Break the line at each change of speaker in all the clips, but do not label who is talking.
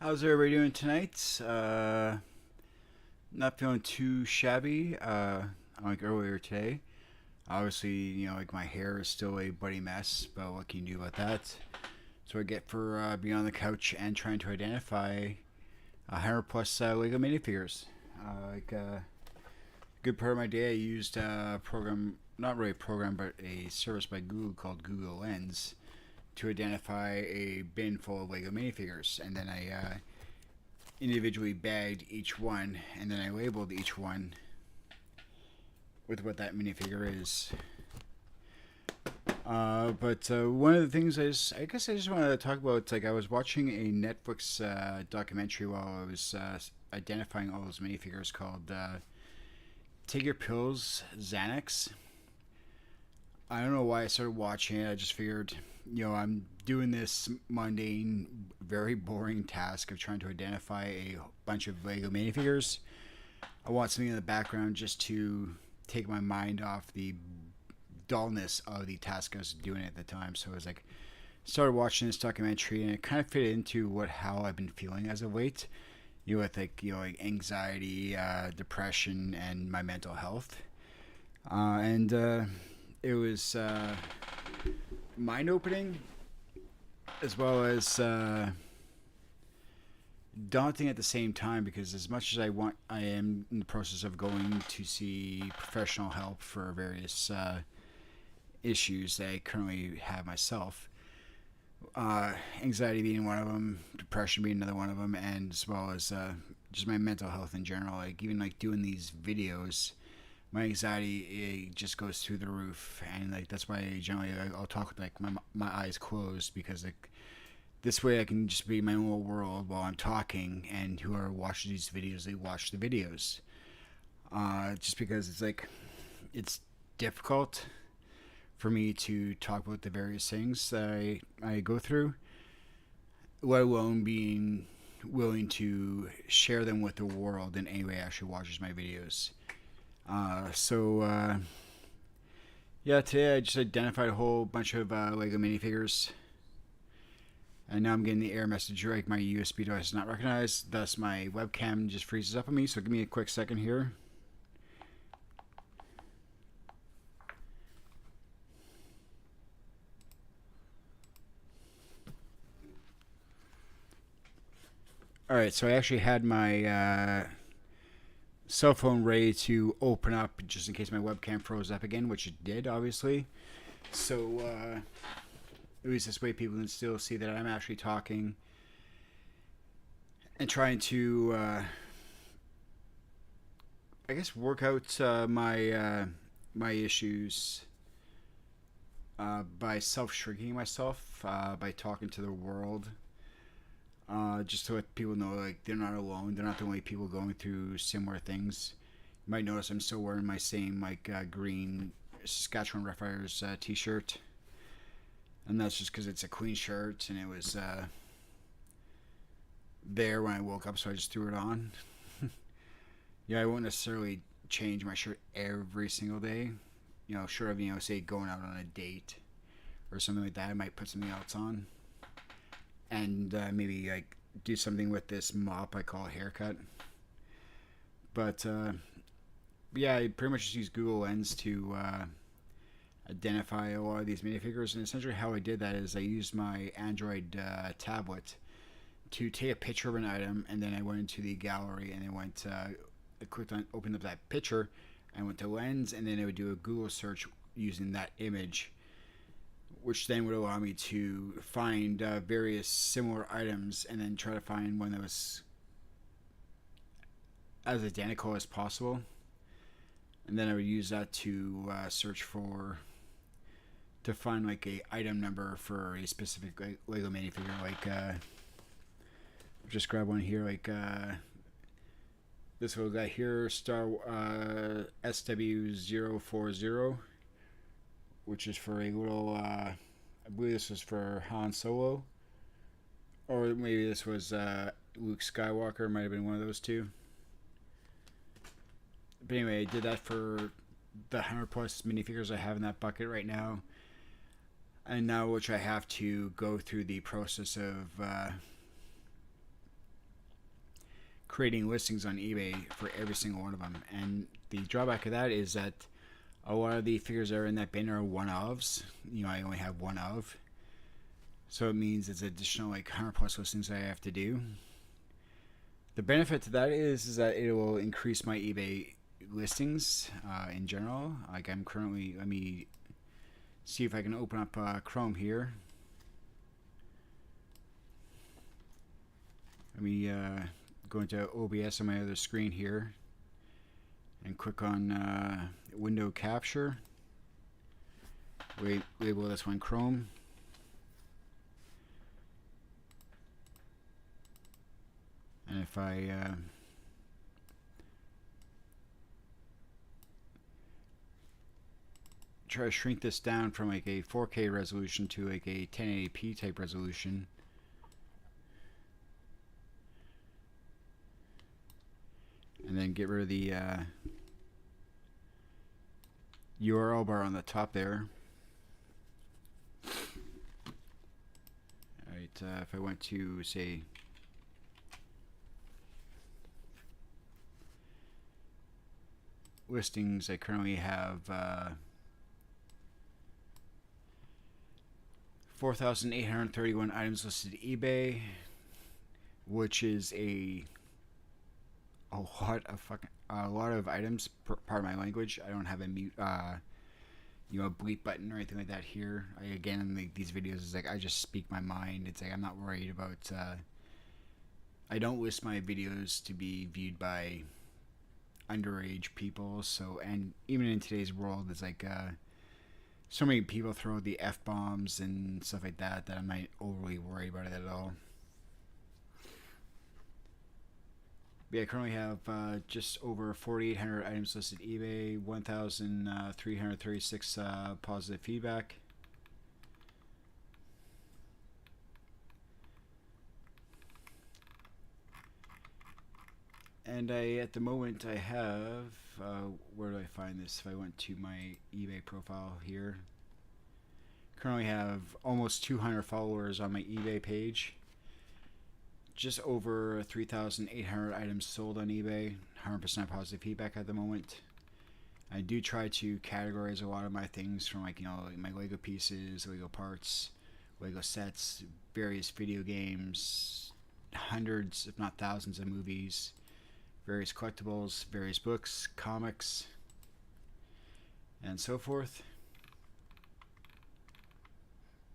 How's everybody doing tonight? Not feeling too shabby. Like earlier today. Obviously, like my hair is still a bloody mess, but what can you do about that? So I get for being on the couch and trying to identify 100 plus Lego minifigures. A good part of my day, I used a program, not really a program, but a service by Google called Google Lens to identify a bin full of Lego minifigures, and then I individually bagged each one, and then I labeled each one with what that minifigure is. But one of the things I guess I just wanted to talk about, like I was watching a Netflix documentary while I was identifying all those minifigures called Take Your Pills, Xanax. I don't know why I started watching it. I just figured, I'm doing this mundane, very boring task of trying to identify a bunch of Lego minifigures. I want something in the background just to take my mind off the dullness of the task I was doing at the time. So I was like, started watching this documentary, and it kind of fit into how I've been feeling as of late. With like anxiety, depression, and my mental health. And It was mind opening as well as daunting at the same time, because as much as I am in the process of going to see professional help for various issues that I currently have myself. Anxiety being one of them, depression being another one of them, and as well as just my mental health in general. Like even like doing these videos, my anxiety just goes through the roof, and like that's why I'll talk with like my eyes closed, because like this way I can just be in my own little world while I'm talking, and whoever watches these videos, they watch the videos. Just because it's difficult for me to talk about the various things that I go through, let alone being willing to share them with the world in any way actually watches my videos. Yeah, today I just identified a whole bunch of Lego minifigures. And now I'm getting the error message like my USB device is not recognized, thus my webcam just freezes up on me. So give me a quick second here. Alright, so I actually had my cell phone ready to open up just in case my webcam froze up again, which it did, obviously. So at least this way people can still see that I'm actually talking and trying to, I guess, work out my issues by self-shrinking myself, by talking to the world. Just to let people know, like, they're not alone. They're not the only people going through similar things. You might notice I'm still wearing my same, like, green Saskatchewan Roughriders t-shirt. And that's just because it's a clean shirt, and it was there when I woke up, so I just threw it on. Yeah, I won't necessarily change my shirt every single day. Short of, say going out on a date or something like that, I might put something else on. And maybe like do something with this mop I call a haircut. But yeah, I pretty much just use Google Lens to identify a lot of these minifigures. And essentially how I did that is I used my Android tablet to take a picture of an item, and then I went into the gallery, and I clicked on, opened up that picture, and went to Lens, and then it would do a Google search using that image, which then would allow me to find various similar items, and then try to find one that was as identical as possible. And then I would use that to search to find like a item number for a specific Lego minifigure. Like just grab one here, like this little guy here, Star SW040, which is for a little, I believe this was for Han Solo, or maybe this was Luke Skywalker, might have been one of those two. But anyway, I did that for the 100 plus minifigures I have in that bucket right now, and now which I have to go through the process of creating listings on eBay for every single one of them. And the drawback of that is that a lot of the figures that are in that bin are one-ofs. You know, I only have one of. So it means it's additional like 100 plus listings that I have to do. The benefit to that is that it will increase my eBay listings in general. Like I'm currently, let me see if I can open up Chrome here. Let me go into OBS on my other screen here and click on window capture. Label this one Chrome. And if I try to shrink this down from like a 4K resolution to like a 1080p type resolution, and then get rid of the URL bar on the top there. Alright, if I went to say listings, I currently have 4,831 items listed eBay, which is a lot of items. Pardon my language. I don't have a mute, bleep button or anything like that here. Again, these videos is like I just speak my mind. It's like I'm not worried about. I don't list my videos to be viewed by underage people. So, and even in today's world, it's like so many people throw the F-bombs and stuff like that that I'm not overly worried about it at all. But yeah, I currently have just over 4,800 items listed eBay, 1,336 positive feedback. And at the moment I have, where do I find this? If I went to my eBay profile here, currently have almost 200 followers on my eBay page. Just over 3,800 items sold on eBay, 100% positive feedback at the moment. I do try to categorize a lot of my things from like my Lego pieces, Lego parts, Lego sets, various video games, hundreds if not thousands of movies, various collectibles, various books, comics, and so forth.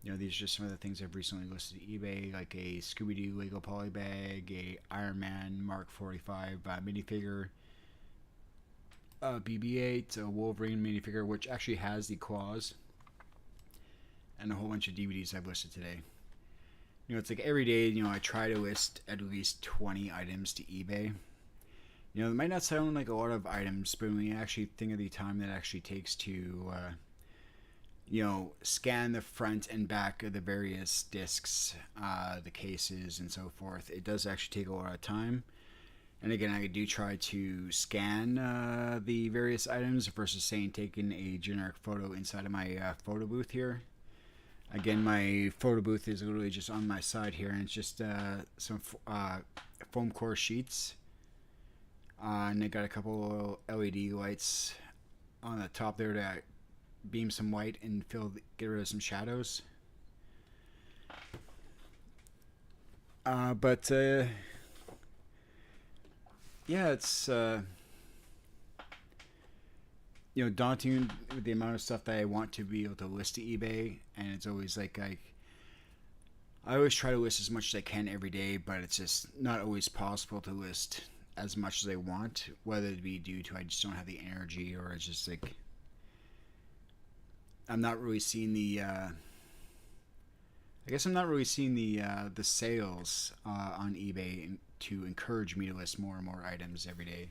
These are just some of the things I've recently listed to eBay, like a Scooby-Doo Lego polybag, a Iron Man Mark 45 minifigure, a BB-8, a Wolverine minifigure, which actually has the claws, and a whole bunch of DVDs I've listed today. It's like every day, I try to list at least 20 items to eBay. It might not sound like a lot of items, but when you actually think of the time that it actually takes to scan the front and back of the various discs, the cases and so forth, it does actually take a lot of time. And again, I do try to scan the various items versus saying taking a generic photo inside of my photo booth here. Again, my photo booth is literally just on my side here, and it's just some foam core sheets. And I got a couple LED lights on the top there to beam some white and get rid of some shadows. Yeah, it's daunting with the amount of stuff that I want to be able to list to eBay, and it's always like I always try to list as much as I can every day, but it's just not always possible to list as much as I want, whether it be due to I just don't have the energy, or it's just like I'm not really seeing the the sales on eBay to encourage me to list more and more items every day.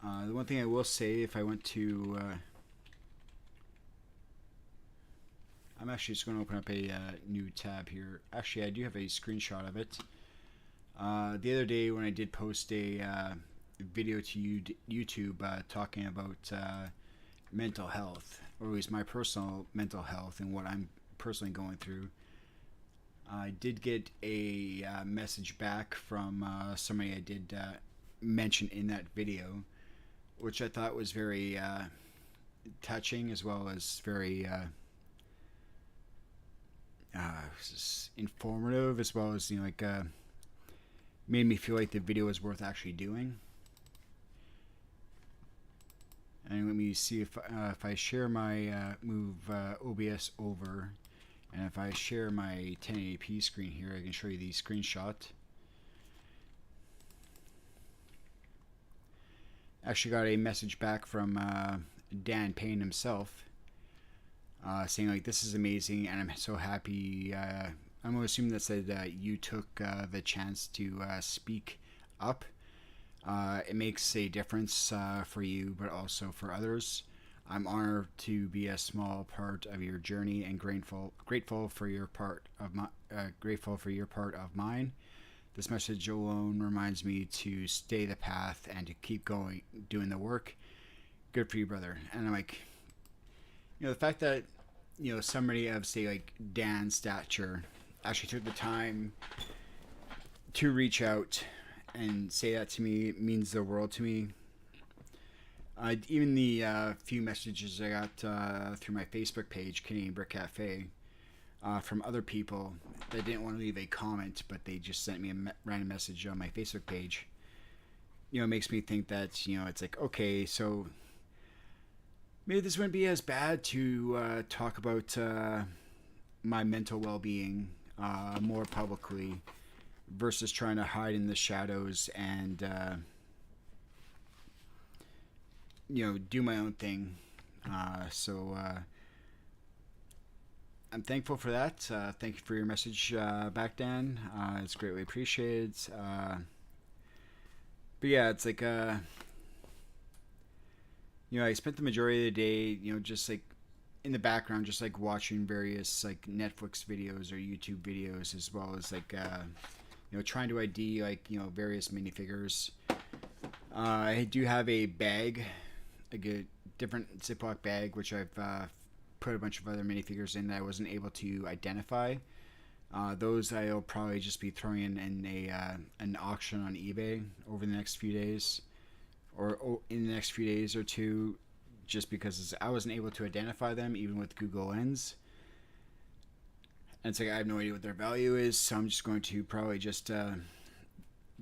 The one thing I will say, if I went to I'm actually just going to open up a new tab here. Actually, I do have a screenshot of it. The other day when I did post a video to YouTube talking about mental health, or at least my personal mental health and what I'm personally going through, I did get a message back from somebody I did mention in that video, which I thought was very touching, as well as very informative, as well as made me feel like the video was worth actually doing. And let me see if I share my move OBS over, and if I share my 1080p screen here, I can show you the screenshot. Actually got a message back from Dan Payne himself, saying like, this is amazing and I'm so happy. I'm assuming that said that you took the chance to speak up. It makes a difference for you, but also for others. I'm honored to be a small part of your journey and grateful for your part of mine. This message alone reminds me to stay the path and to keep going, doing the work. Good for you, brother. And I'm like, the fact that somebody of say like Dan's stature actually took the time to reach out and say that to me means the world to me. Even the few messages I got through my Facebook page, Canadian Brick Cafe, from other people that didn't want to leave a comment, but they just sent me a random message on my Facebook page. It makes me think that it's like, okay, so maybe this wouldn't be as bad to talk about my mental well-being more publicly, versus trying to hide in the shadows and do my own thing. So I'm thankful for that. Thank you for your message back, Dan. It's greatly appreciated. But yeah, it's like I spent the majority of the day just like in the background, just like watching various like Netflix videos or YouTube videos, as well as like trying to ID like various minifigures. I do have a bag, like a different Ziploc bag, which I've put a bunch of other minifigures in that I wasn't able to identify. Those I'll probably just be throwing in an auction on eBay over the next few days, or in the next few days or two, just because I wasn't able to identify them even with Google Lens. And it's like I have no idea what their value is, so I'm just going to probably just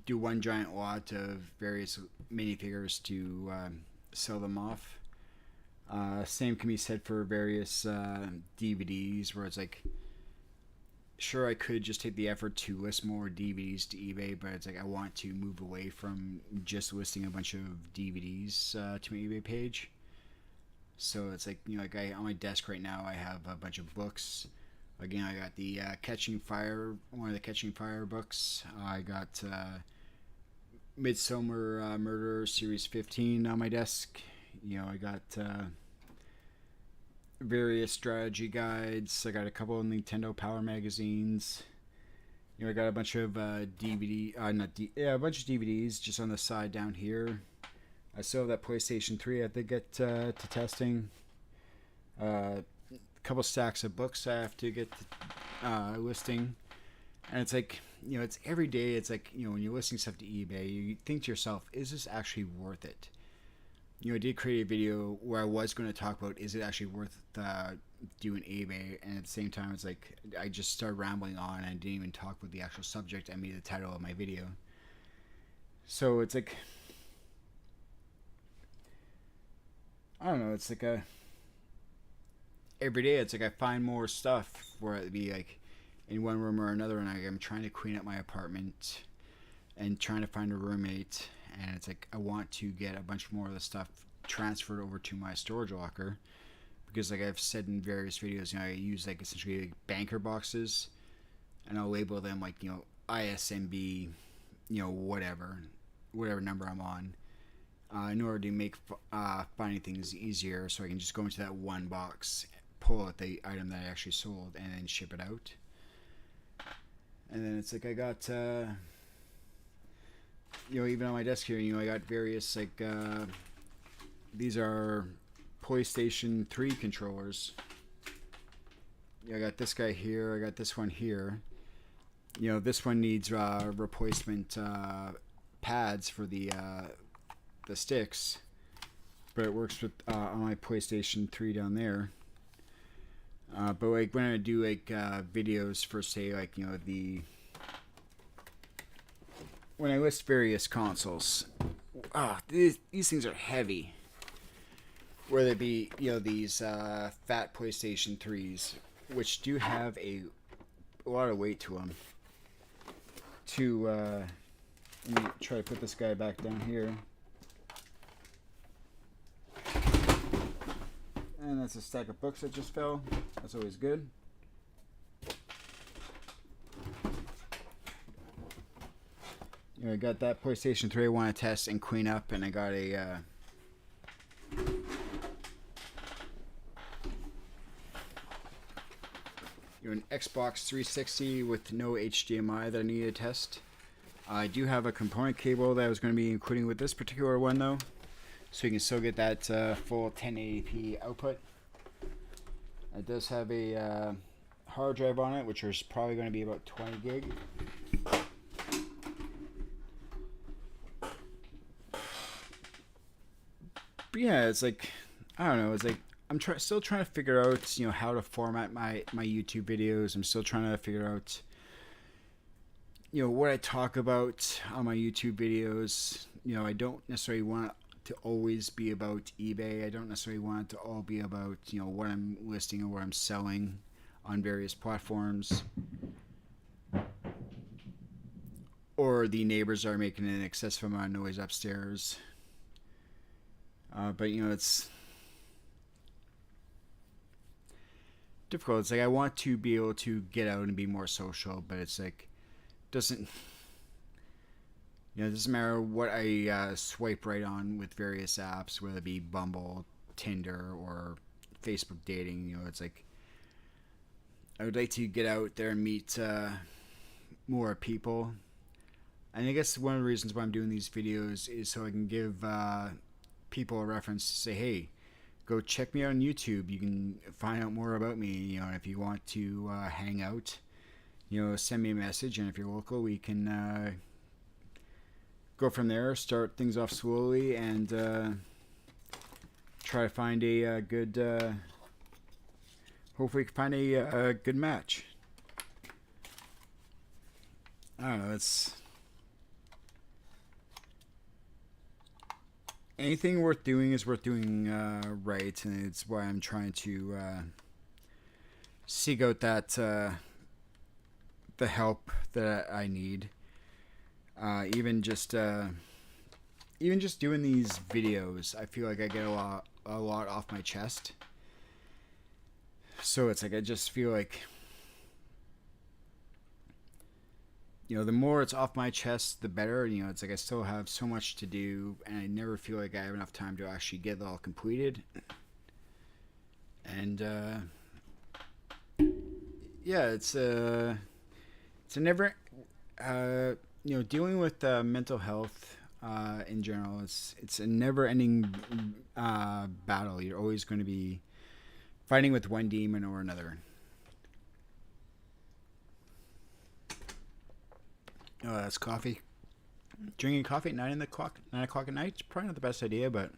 do one giant lot of various minifigures to sell them off. Same can be said for various DVDs, where it's like, sure, I could just take the effort to list more DVDs to eBay, but it's like I want to move away from just listing a bunch of DVDs to my eBay page. So it's like, on my desk right now, I have a bunch of books. Again, I got the Catching Fire, one of the Catching Fire books. I got Midsummer Murder Series 15 on my desk. I got various strategy guides. I got a couple of Nintendo Power magazines. I got a bunch of a bunch of DVDs just on the side down here. I still have that PlayStation 3 I have to get to testing. Couple stacks of books I have to get listing. And it's like, it's every day. It's like, when you're listing stuff to eBay, you think to yourself, is this actually worth it? I did create a video where I was going to talk about, is it actually worth doing eBay? And at the same time, it's like I just started rambling on and didn't even talk about the actual subject I made the title of my video. So it's like, I don't know, it's like every day it's like I find more stuff where it'd be like in one room or another, and I'm trying to clean up my apartment and trying to find a roommate, and it's like I want to get a bunch more of the stuff transferred over to my storage locker, because like I've said in various videos, I use like essentially like banker boxes, and I'll label them like ISMB, whatever number I'm on, in order to make finding things easier, so I can just go into that one box, pull out the item that I actually sold, and then ship it out. And then it's like I got even on my desk here, I got various like these are PlayStation 3 controllers. I got this guy here, I got this one here. This one needs replacement pads for the sticks, but it works with on my PlayStation 3 down there. But like when I do like videos for say like when I list various consoles, these things are heavy. Whether it be these fat PlayStation 3s, which do have a lot of weight to them. Let me try to put this guy back down here. And that's a stack of books that just fell. That's always good. I got that PlayStation 3 I want to test and clean up, and I got a an Xbox 360 with no HDMI that I need to test. I do have a component cable that I was going to be including with this particular one though, so you can still get that full 1080p output. It does have a hard drive on it, which is probably going to be about 20 gig. But yeah, it's like, I don't know, it's like I'm still trying to figure out, how to format my YouTube videos. I'm still trying to figure out, what I talk about on my YouTube videos. I don't necessarily want it to always be about eBay. I don't necessarily want it to all be about, what I'm listing or what I'm selling on various platforms. Or the neighbors are making an excessive amount of noise upstairs. But, it's difficult. It's like I want to be able to get out and be more social, but it's like it doesn't matter what I swipe right on with various apps, whether it be Bumble, Tinder, or Facebook dating. It's like I would like to get out there and meet more people. And I guess one of the reasons why I'm doing these videos is so I can give people a reference to say, hey, go check me out on YouTube. You can find out more about me. And if you want to hang out, send me a message. And if you're local, we can go from there. Start things off slowly and try to find a good. Hopefully, find a good match. I don't know. It's anything worth doing is worth doing right, and it's why I'm trying to seek out that the help that I need. Even just doing these videos, I feel like I get a lot off my chest. So it's like I just feel like the more it's off my chest, the better. It's like I still have so much to do, and I never feel like I have enough time to actually get it all completed. And yeah, it's a never dealing with mental health in general. It's a never-ending battle. You're always going to be fighting with one demon or another. Oh, that's coffee. Drinking coffee at 9 o'clock at night is probably not the best idea, but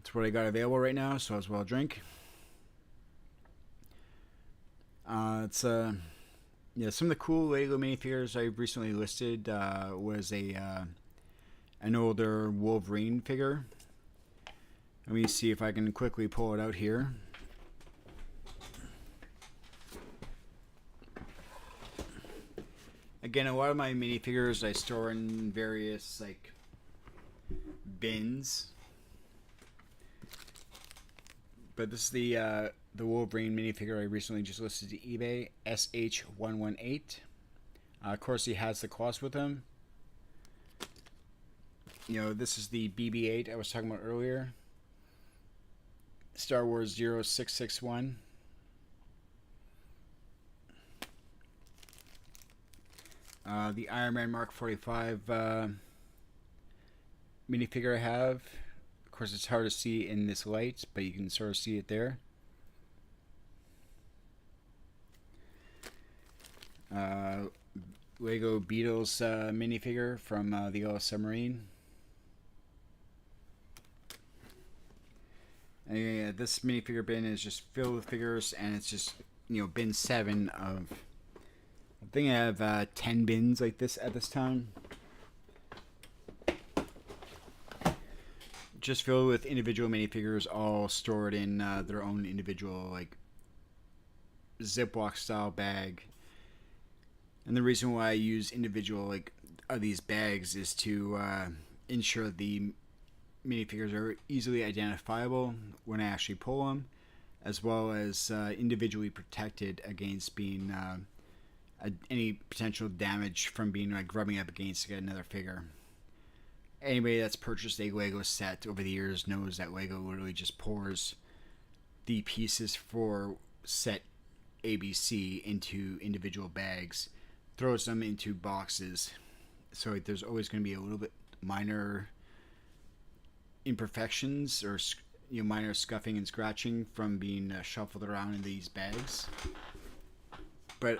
it's what I got available right now, so as well drink. It's some of the cool Lego minifigures I recently listed was an older Wolverine figure. Let me see if I can quickly pull it out here. Again, a lot of my minifigures I store in various bins. But this is the Wolverine minifigure I recently just listed to eBay, SH118. Of course, he has the claws with him. This is the BB-8 I was talking about earlier. Star Wars 0661. The Iron Man Mark 45 minifigure I have. Of course, it's hard to see in this light, but you can sort of see it there. Uh, Lego Beatles minifigure from the Yellow Submarine. And yeah, this minifigure bin is just filled with figures, and it's just, bin 7 of. I think I have 10 bins like this at this time. Just filled with individual minifigures, all stored in their own individual, like, Ziploc style bag. And the reason why I use individual, like, of these bags is to ensure the minifigures are easily identifiable when I actually pull them, as well as individually protected against being any potential damage from being like rubbing up against another figure. Anybody that's purchased a Lego set over the years knows that Lego literally just pours the pieces for set ABC into individual bags, throws them into boxes. So there's always going to be a little bit minor imperfections or minor scuffing and scratching from being shuffled around in these bags. But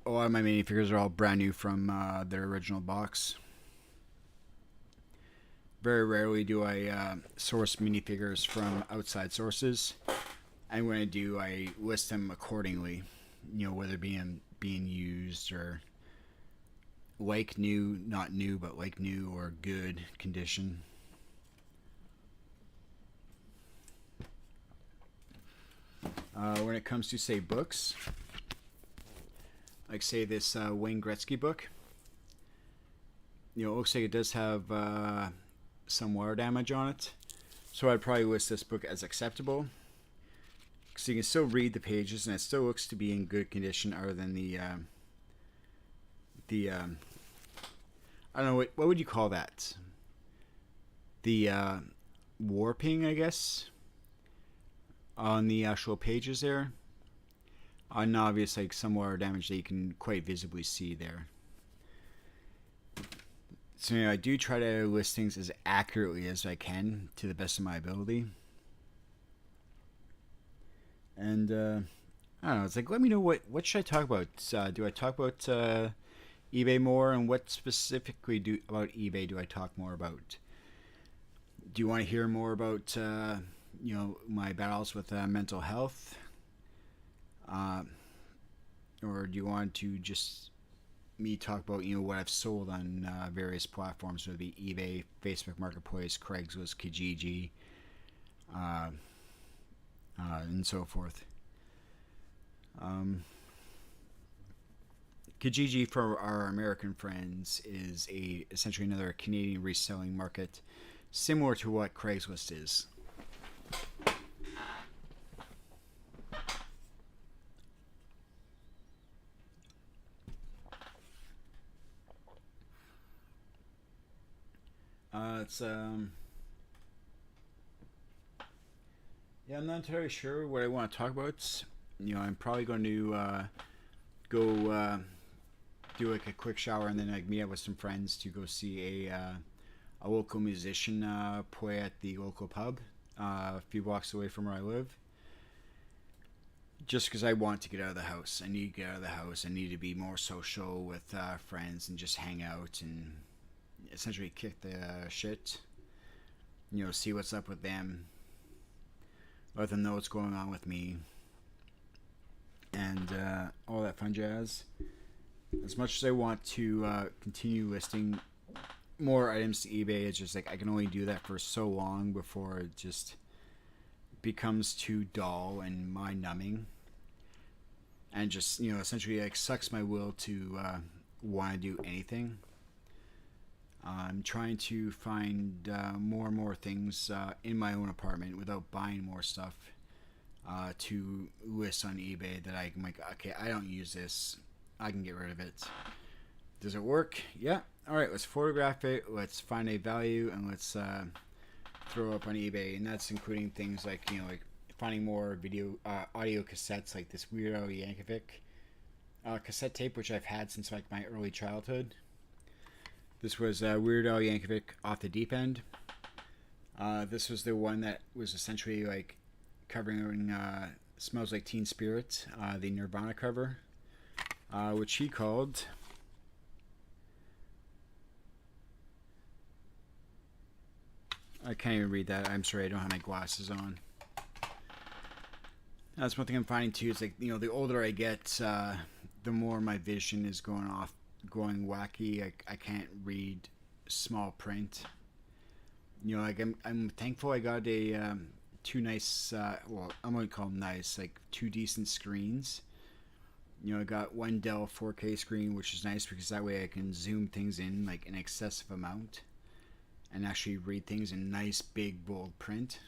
a lot of my minifigures are all brand new from their original box. Very rarely do I source minifigures from outside sources. And when I do, I list them accordingly. Whether being used or like new, not new, but like new or good condition. When it comes to, say, books, like, say, this Wayne Gretzky book, it looks like it does have some water damage on it. So I'd probably list this book as acceptable. So you can still read the pages, and it still looks to be in good condition, other than the I don't know, what would you call that? The warping, I guess, on the actual pages there. And obvious, like, some water damage that you can quite visibly see there. So I do try to list things as accurately as I can to the best of my ability. And I don't know, it's like, let me know what should I talk about. Do I talk about eBay more, and what specifically about eBay do I talk more about? Do you want to hear more about my battles with mental health, or do you want to just me talk about what I've sold on various platforms, whether it be eBay, Facebook Marketplace, Craigslist, Kijiji, and so forth. Kijiji, for our American friends, is essentially another Canadian reselling market, similar to what Craigslist is. Yeah, I'm not entirely sure what I want to talk about. I'm probably going to go do like a quick shower, and then like meet up with some friends to go see a local musician play at the local pub a few blocks away from where I live. Just because I want to get out of the house. I need to get out of the house. I need to be more social with friends and just hang out and essentially kick the shit. See what's up with them. Let them know what's going on with me. And all that fun jazz. As much as I want to continue listing more items to eBay, it's just like I can only do that for so long before it just becomes too dull and mind-numbing, and just essentially like sucks my will to want to do anything. I'm trying to find more and more things in my own apartment without buying more stuff to list on eBay that I'm like, okay, I don't use this, I can get rid of it. Does it work? Yeah. All right, let's photograph it, let's find a value, and let's throw up on eBay. And that's including things like like finding more audio cassettes, like this Weird Al Yankovic cassette tape, which I've had since like my early childhood. This was Weird Al Yankovic, Off the Deep End. This was the one that was essentially like covering Smells Like Teen Spirit, the Nirvana cover. which he called I can't even read that. I'm sorry, I don't have my glasses on. That's one thing I'm finding too. It's like, you know, the older I get, the more my vision is going wacky. I can't read small print. You know, like I'm thankful I got a two nice. Well, I'm gonna call them nice, like two decent screens. You know, I got one Dell 4K screen, which is nice because that way I can zoom things in like an excessive amount and actually read things in nice, big, bold print.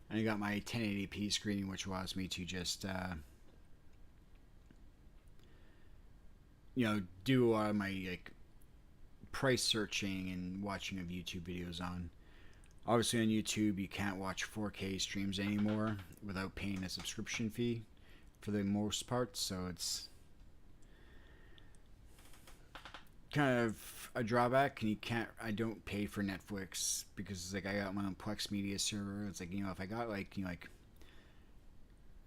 And I got my 1080p screen, which allows me to just, you know, do a lot of my like price searching and watching of YouTube videos on. Obviously, on YouTube, you can't watch 4K streams anymore without paying a subscription fee for the most part, so it's kind of a drawback. And I don't pay for Netflix because it's like I got my own Plex media server. It's like, you know, if I got like, you know, like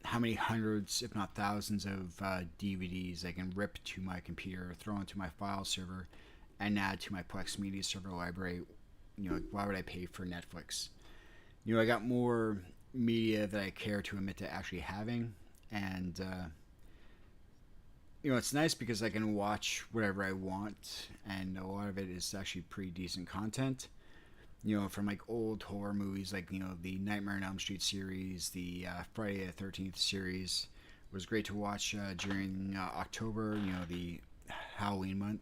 how many hundreds if not thousands of DVDs I can rip to my computer, throw into my file server and add to my Plex media server library, you know, why would I pay for Netflix? You know, I got more media that I care to admit to actually having, and you know, it's nice because I can watch whatever I want, and a lot of it is actually pretty decent content. You know, from like old horror movies, like, you know, the Nightmare on Elm Street series, the Friday the 13th series was great to watch during October, you know, the Halloween month.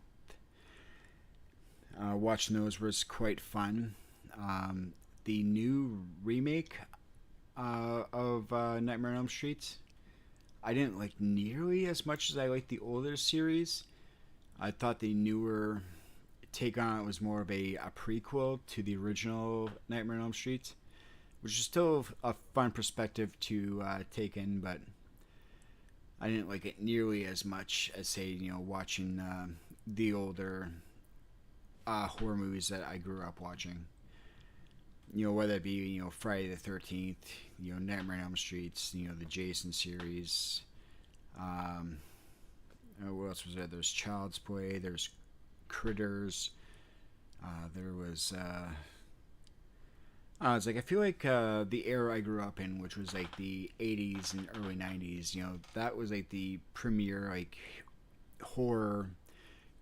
Watching those was quite fun. The new remake of Nightmare on Elm Street, I didn't like nearly as much as I liked the older series. I thought the newer take on it was more of a prequel to the original Nightmare on Elm Street, which is still a fun perspective to take in, but I didn't like it nearly as much as, say, you know, watching the older horror movies that I grew up watching. You know, whether it be, you know, Friday the 13th, you know, Nightmare on Elm Street, you know, the Jason series. What else was there? There's Child's Play. There's Critters. There was. It's like I feel like the era I grew up in, which was like the 80s and early 90s. You know, that was like the premier like horror,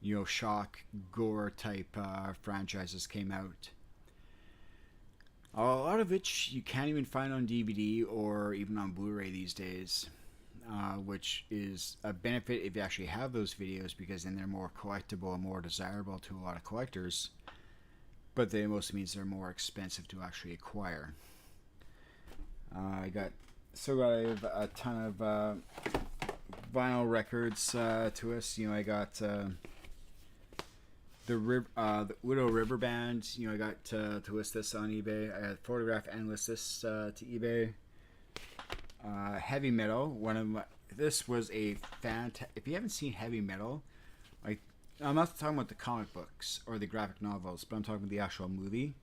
you know, shock, gore type franchises came out. A lot of which you can't even find on DVD or even on Blu-ray these days, which is a benefit if you actually have those videos, because then they're more collectible and more desirable to a lot of collectors. But they mostly means they're more expensive to actually acquire. I still got a ton of vinyl records to us. You know, I got the Widow River Band. You know, I got to list this on eBay. I had photograph and list this to eBay. Heavy metal. This was a fantastic. If you haven't seen heavy metal, like, I'm not talking about the comic books or the graphic novels, but I'm talking about the actual movie.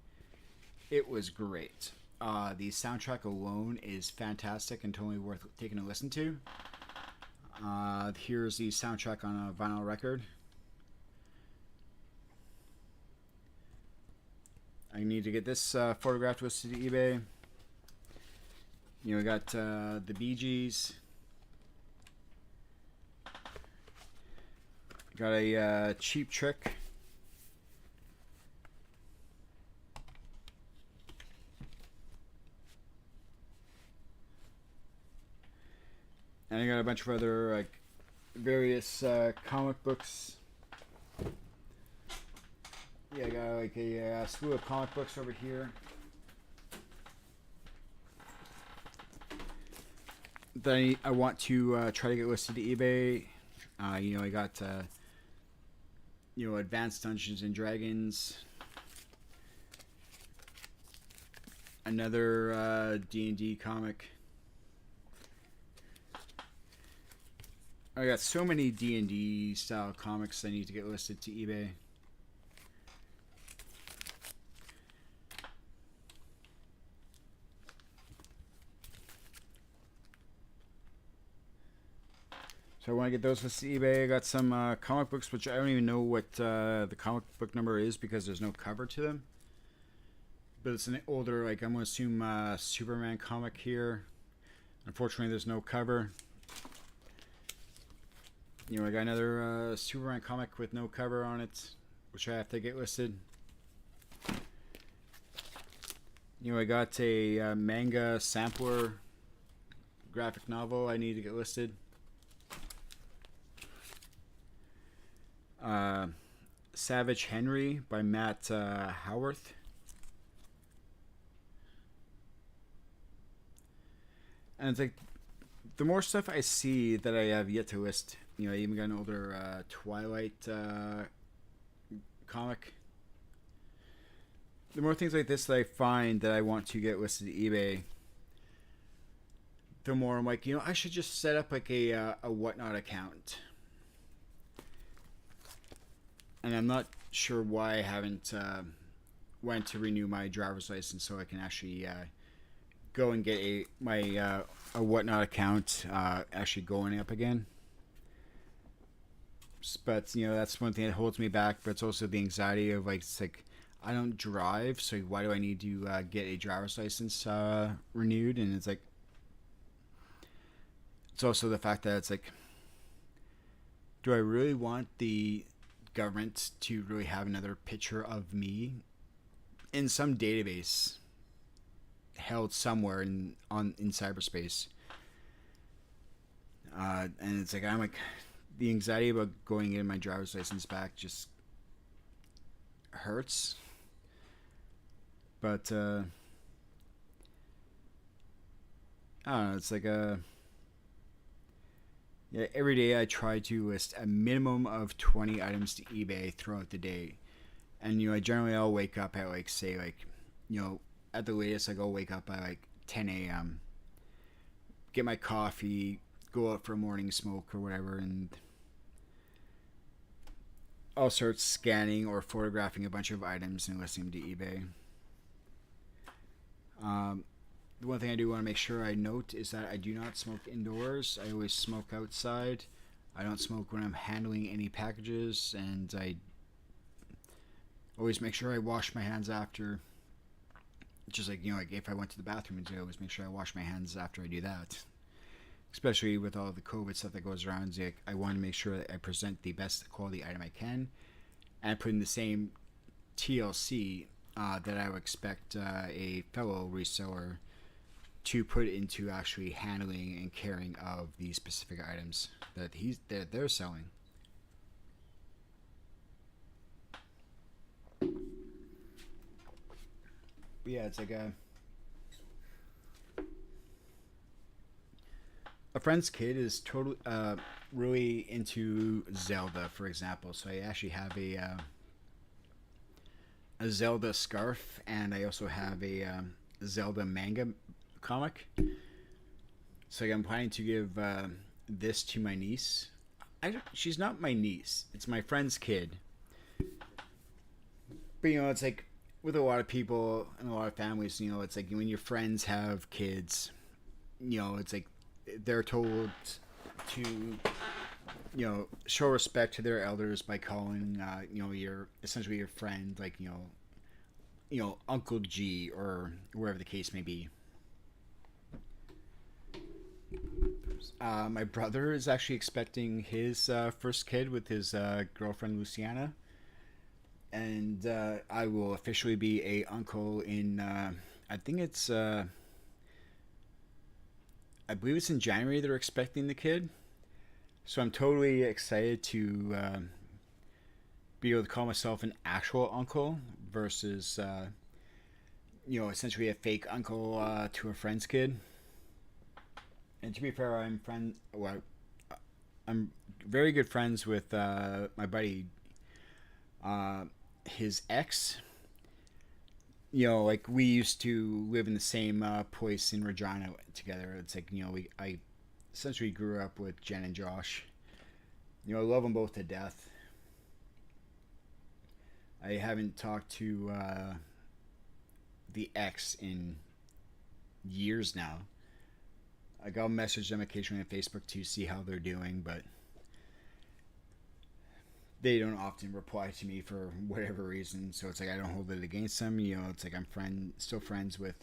It was great. The soundtrack alone is fantastic and totally worth taking a listen to. Here's the soundtrack on a vinyl record. I need to get this photographed with to eBay. You know, we got the Bee Gees. Got a Cheap Trick. And I got a bunch of other like various comic books. Yeah, I got like a slew of comic books over here that I want to try to get listed to eBay. You know, I got you know, Advanced Dungeons and Dragons, another D&D comic. I got so many D&D style comics I need to get listed to eBay. So I want to get those with eBay. I got some comic books, which I don't even know what the comic book number is because there's no cover to them. But it's an older, like I'm going to assume Superman comic here. Unfortunately, there's no cover. You know, I got another Superman comic with no cover on it, which I have to get listed. You know, I got a manga sampler graphic novel I need to get listed. Savage Henry by Matt Howarth. And it's like, the more stuff I see that I have yet to list, you know, I even got an older Twilight comic. The more things like this that I find that I want to get listed to eBay, the more I'm like, you know, I should just set up like a Whatnot account. And I'm not sure why I haven't went to renew my driver's license so I can actually go and get my Whatnot account actually going up again. But you know, that's one thing that holds me back. But it's also the anxiety of like, it's like I don't drive, so why do I need to get a driver's license renewed? And it's like, it's also the fact that it's like, do I really want the government to really have another picture of me in some database held somewhere in cyberspace? And it's like, I'm like, the anxiety about going in my driver's license back just hurts. But I don't know, it's like yeah, every day I try to list a minimum of 20 items to eBay throughout the day. And you know, I'll wake up at like, say like, you know, at the latest I'll wake up by like 10 a.m. get my coffee, go out for a morning smoke or whatever, and I'll start scanning or photographing a bunch of items and listing them to eBay. The one thing I do want to make sure I note is that I do not smoke indoors. I always smoke outside. I don't smoke when I'm handling any packages, and I always make sure I wash my hands after. Just like, you know, like if I went to the bathroom, I always make sure I wash my hands after I do that. Especially with all the COVID stuff that goes around, like I want to make sure that I present the best quality item I can, and put in the same TLC that I would expect a fellow reseller to put into actually handling and caring of the specific items that they're selling. But yeah, it's like a friend's kid is totally really into Zelda, for example. So I actually have a Zelda scarf, and I also have a Zelda manga comic. So I'm planning to give this to my niece. She's not my niece. It's my friend's kid. But you know, it's like with a lot of people and a lot of families, you know, it's like when your friends have kids, you know, it's like they're told to, you know, show respect to their elders by calling, you know, essentially your friend, like, you know, Uncle G or wherever the case may be. My brother is actually expecting his first kid with his girlfriend Luciana, and I will officially be a uncle in I think it's I believe it's in January they're expecting the kid. So I'm totally excited to be able to call myself an actual uncle versus you know, essentially a fake uncle to a friend's kid. And to be fair, I'm very good friends with my buddy, his ex. You know, like we used to live in the same place in Regina together. It's like, you know, I essentially grew up with Jen and Josh. You know, I love them both to death. I haven't talked to the ex in years now. Like I'll message them occasionally on Facebook to see how they're doing, but they don't often reply to me for whatever reason. So it's like I don't hold it against them. You know, it's like I'm still friends with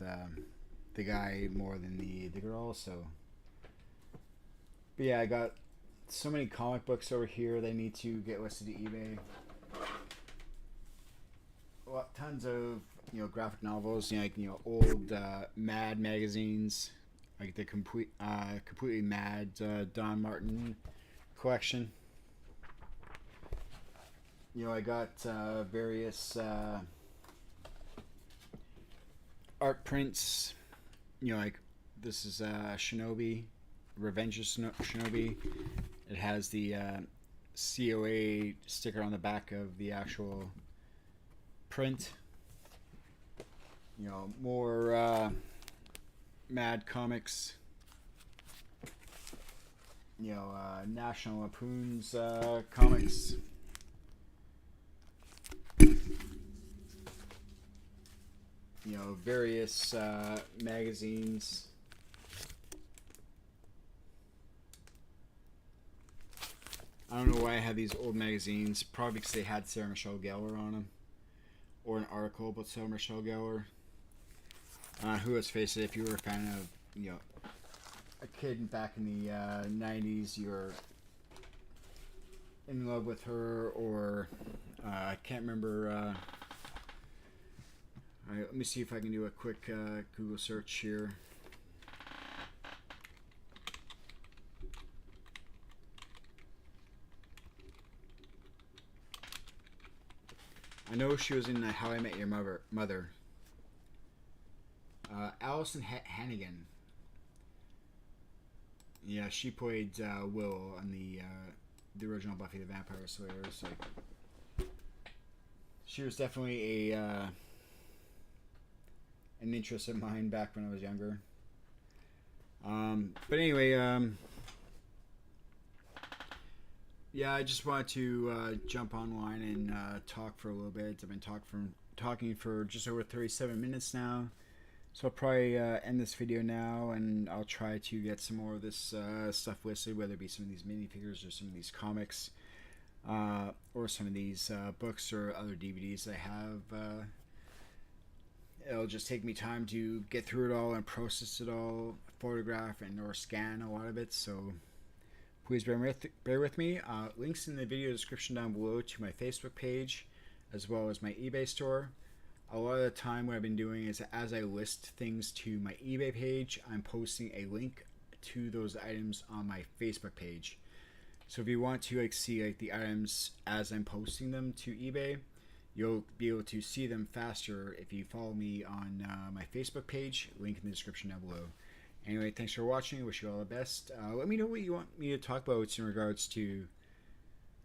the guy more than the girl. So, but yeah, I got so many comic books over here. They need to get listed to eBay. Well, tons of graphic novels. Old Mad magazines, like the completely Mad Don Martin collection. I got various art prints. Like this is Shinobi, Revenge of Shinobi. It has the COA sticker on the back of the actual print. More Mad comics. National Lampoon's comics. Various magazines. I don't know why I have these old magazines. Probably because they had Sarah Michelle Gellar on them, or an article about Sarah Michelle Gellar. Who, let's face it, if you were a fan of a kid back in the '90s, you're in love with her, or I can't remember. All right, let me see if I can do a quick Google search here. I know she was in How I Met Your Mother. Allison Hannigan. Yeah, she played Willow on the original Buffy the Vampire Slayer. So she was definitely an interest of mine back when I was younger. But anyway, yeah, I just wanted to jump online and talk for a little bit. I've been talking for just over 37 minutes now. So I'll probably end this video now, and I'll try to get some more of this stuff listed, whether it be some of these minifigures or some of these comics, or some of these books or other DVDs I have. It'll just take me time to get through it all and process it all, photograph and or scan a lot of it. So please bear with me. Links in the video description down below to my Facebook page, as well as my eBay store. A lot of the time what I've been doing is as I list things to my eBay page, I'm posting a link to those items on my Facebook page. So if you want to see the items as I'm posting them to eBay, you'll be able to see them faster if you follow me on my Facebook page, link in the description down below. Anyway, thanks for watching. I wish you all the best. Let me know what you want me to talk about in regards to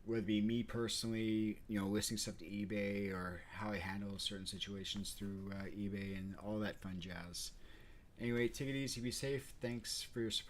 whether it be me personally, listing stuff to eBay, or how I handle certain situations through eBay and all that fun jazz. Anyway, take it easy, be safe. Thanks for your support.